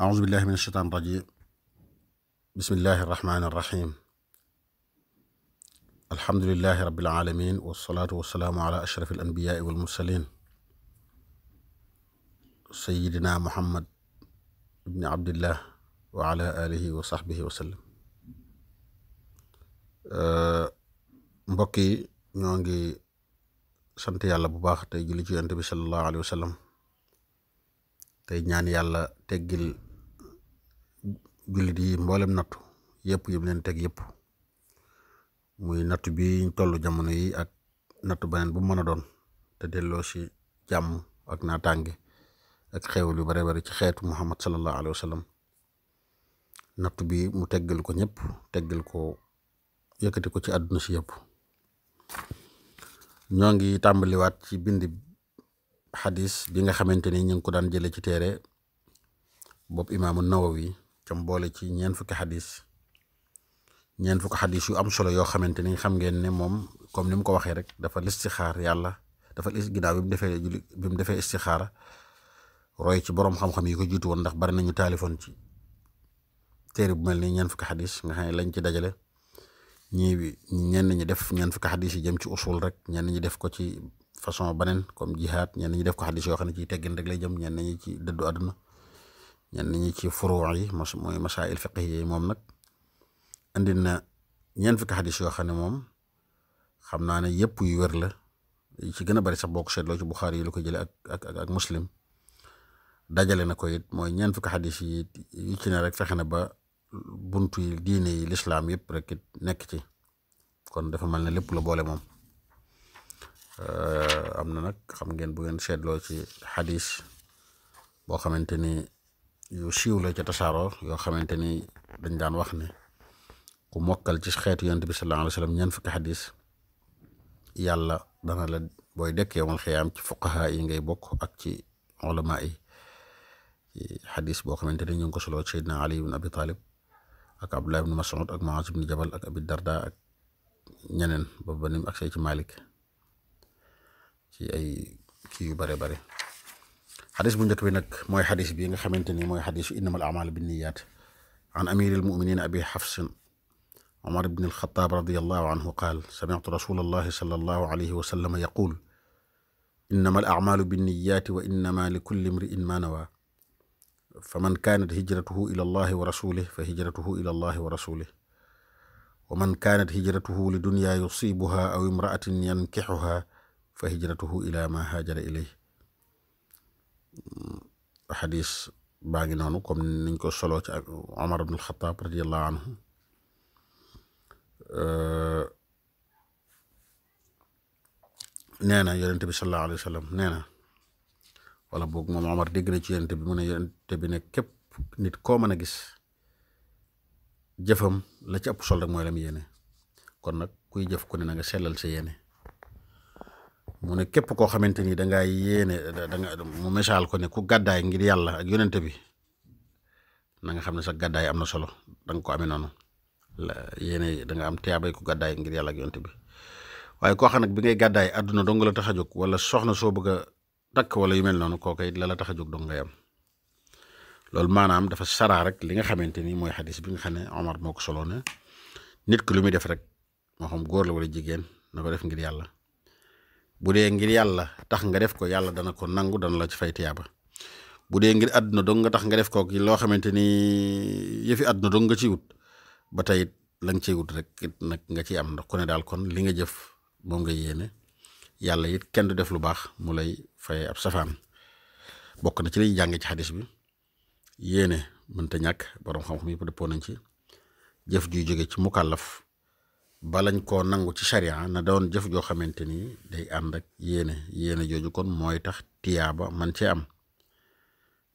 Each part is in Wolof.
أعوذ بالله من الشيطان الرجيم بسم الله الرحمن الرحيم الحمد لله رب العالمين والصلاة والسلام على أشرف الأنبياء والمرسلين سيدنا محمد بن عبد الله وعلى آله وصحبه وسلم. mbokk yi ñoo ngi sant yàlla bu baax tey julli ci yonent bi sallallahu alayhi wa sallam tey ñaan yàlla teggil jullit yi mboolem nattu yëpp yim leen teg yëpp muy nattu bi ñu toll jamono yi ak nattu beneen bu mën a doon te delloo si jàmm ak naataange ak xéewal yu bare bari ci xeetu Muhammad sallallahu alayhi wa sallam. nattu bi mu teggal ko ñëpp teggal ko yëkkati ko ci àdduna si yëpp. ñoo ngi tàmbaliwaat ci bind xadis bi nga xamante ni ñu ngi ko daan jële ci téere bopp imaamu Nawawi cam boole ci ñeent fukki xadis yu am solo yoo xamante ni xam ngeen ne moom comme ni mu ko waxee rek dafa listixaar yàlla dafa ginnaaw bi mu defee istixaara roy ci boroom xam-xam yi ko jiitu woon ndax bari nañu taalifoon ci téere bu mel ni ñeent fukki xadis nga xam ne lañ ci dajale ñenn ñi def ñeent fukki xadis yi jëm ci usul rek ñenn ñi def ko ci façon beneen comme jihaad ñenn ñi def ko xadis yoo xam ne ci teggin rek lay jëm ñenn ñi ci dëddu àdduna ñenn ñi ci furuu yi mooy masail fiqh yi. moom nag indi na ñeent fukki xadis yoo xam ne moom xam naa ne yëpp yu wér la yi ci gën a bari sax boo ko seetloo ci Buxaari yi la ko jële ak Muslim dajale na ko it mooy ñeent fukki xadis yi ci ne rek fexe na ba buntu yi diine yi lislaam yëpp rek it nekk ci kon dafa mel ne lépp la boole moom. am na nag xam ngeen bu ngeen seetloo ci xadis boo xamante ni yu siiw la ca tasaaroo yoo xamante ni dañ daan wax ne ku mokkal ci xeetu yonent bi sallallahu alayhi wa sallam ñeent fukki xadis yàlla dana la booy dekkee wal xiyaam ci fuqaha yi ngay bokk ak ci ulama yi. ci xadis boo xamante ni ñu ngi ko soloo ci Seydina Ali ibn Abi Talib ak Abdullah ibn Mas'ud ak Muaz ibn Jabal ak Abi Darda ak ñeneen ba nim ak say ci Malik ci ay kii yu bare bare. xadis bu njëkk bi nag mooy xadis bi nga xamante ni mooy xadisu innamal a'maalu binniyaat an amiril mu'minin abi xafsin Umar ibn al-Khattab radiyallahu anhu qaal sami'tu rasulallahi sallallahu alayhi wa sallam yaqul innamal a'maalu binniyaati wa innama likulli imri'in ma nawaa faman kaanat hijratuhu ila allahi wa rasulih fa hijratuhu ila allahi wa rasulih wa man kaanat hijratuhu li dunya yusibuha aw imra'atin yankixuha fa hijratuhu ila ma haajara ilayh. xadis baa ngi noonu comme niñ ko soloo ci Omar ibn al-Khattab radiyallahu anhu. nee na yonent bi sallallahu alayhi wa sallam nee na wala boog moom Omar dégg na ci yonent bi mu ne yonent bi ne képp nit koo mën a gis jëfam la ci ëpp sol rek mooy la mu yéene kon nag kuy jëf ku ne na nga sellal sa yéene. mu ne képp koo xamante ni dangaa yéene mu misaal ko ne ku gàddaay ngir yàlla ak yonent bi na nga xam ne sa gàddaay am na solo danga ko amee noonu la yéene da nga am tiyaabay ku gàddaay ngir yàlla ak yonent bi. waaye koo xam nag bi ngay gàddaay àdduna dong la tax a jóg wala soxna soo bëgg a takk wala yu mel noonu kooku it la tax a jóg dong ngay am. loolu maanaam dafa saraa rek li nga xamante ni mooy xadis bi nga xam ne Omar moo ko solo ne nit ki lu muy def rek moo xam góor la wala jigéen na ko def ngir yàlla. bu dee ngir yàlla tax nga def ko yàlla dana ko nangu dana la ci fay tiyaaba. bu dee ngir àdduna dong nga tax nga def ko loo xamante ni yëfi àdduna dong nga ciy wut ba tey la nga ciy wut rek nag nga ciy am ndax ku ne daal kon li nga jëf moom nga yéene yàlla it kenn du def lu baax mu lay fay ab safaan. bokk na ci liy jàng ci xadis bi yéene mënta ñàkk borom xam-xam yëpp dëppoo nañ ci jëf juy jóge ci mukallaf balañ koo nangu ci sharia na doon jëf joo xamante ni day ànd ak yéene jooju kon mooy tax tiyaaba man cee am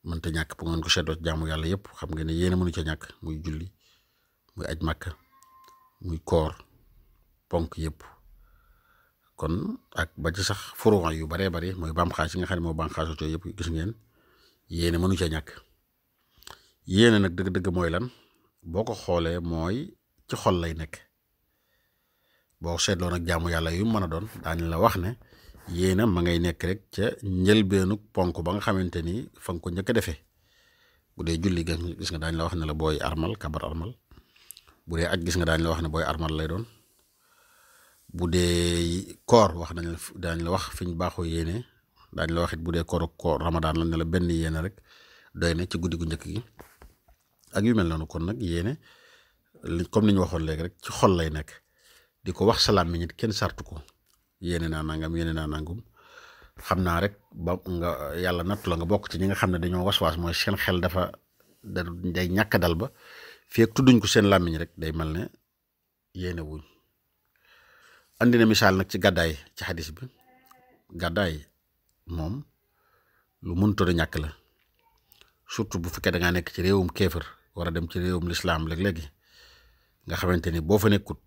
mënta ñàkk bu ngeen ko seetloo ci jaamu yàlla yëpp xam nga ne yéene mënu ca ñàkk muy julli muy aj màkka muy koor ponk yëpp kon ak ba ci sax furuwa yu baree bari mooy bànqaas yi nga xam ne moo bànqaasu cooy yëpp gis ngeen yéene mënu ca ñàkk. yéene nag dëgg-dëgg mooy lan boo ko xoolee mooy ci xol lay nekk boo seetloo nag jaamu yàlla yu mën a doon daañu la wax ne yéena ma ngay nekk rek ca njëlbeenu ponk ba nga xamante ni fa nga ko njëkk a defee bu dee julli gis nga daañu la wax ne la booy armal kabar armal bu dee aj gis nga daañu la wax ne booy armal lay doon bu dee koor wax nañ la daañu la wax fi ñu baaxoo yéene daañu la wax it bu dee koor ramadaan lañ ne la benn yéene rek doy na ci guddi gu njëkk gi ak yu mel noonu kon nag yéene comme ni ñu waxoon léegi rek ci xol lay nekk di ko wax salaam mi nit kenn sartu ko yéene naa nangam yéene naa nangum xam naa rek ba nga yàlla nattu la nga bokk ci ñi nga xam ne dañoo waswaas mooy seen xel dafa day ñàkk dal ba fii ak tudduñ ko seen làmmiñ rek day mel ne yéene wuñ andi na misaal nag ci gàddaay ci xadis bi gàddaay moom lu mënut a ñàkk la surtout bu fekkee da ngaa nekk ci réewum kéefër war a dem ci réewum lislaam léeg-léegi nga xamante ni boo fa nekkut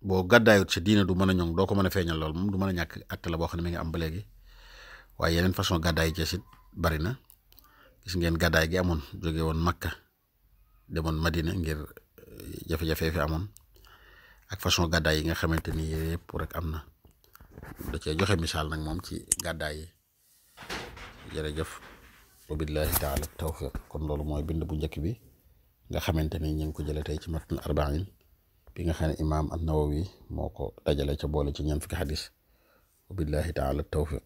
boo gàddaayut sa diine du mën a ñoŋ doo ko mën a feeñal lool moom du mën a ñàkk acte la boo xam ne mi ngi am ba léegi waaye yeneen façon gàddaay ci sit bari na gis ngeen gàddaay gi amoon jóge woon Makka demoon Madina ngir jafe-jafe fi amoon ak façon gàddaay yi nga xamante ni yëpp rek am na da cee joxe misaal nag moom ci gàddaay yi jërëjëf wa billahi taala tawfiq kon loolu mooy bind bu njëkk bi nga xamante ni ñu ngi ko jëlee tey ci matnul arbain bi nga xam ne imaam an-Nawawi moo ko dajale ca boole ci ñeent fukki xadis wa billahi taala tawfiq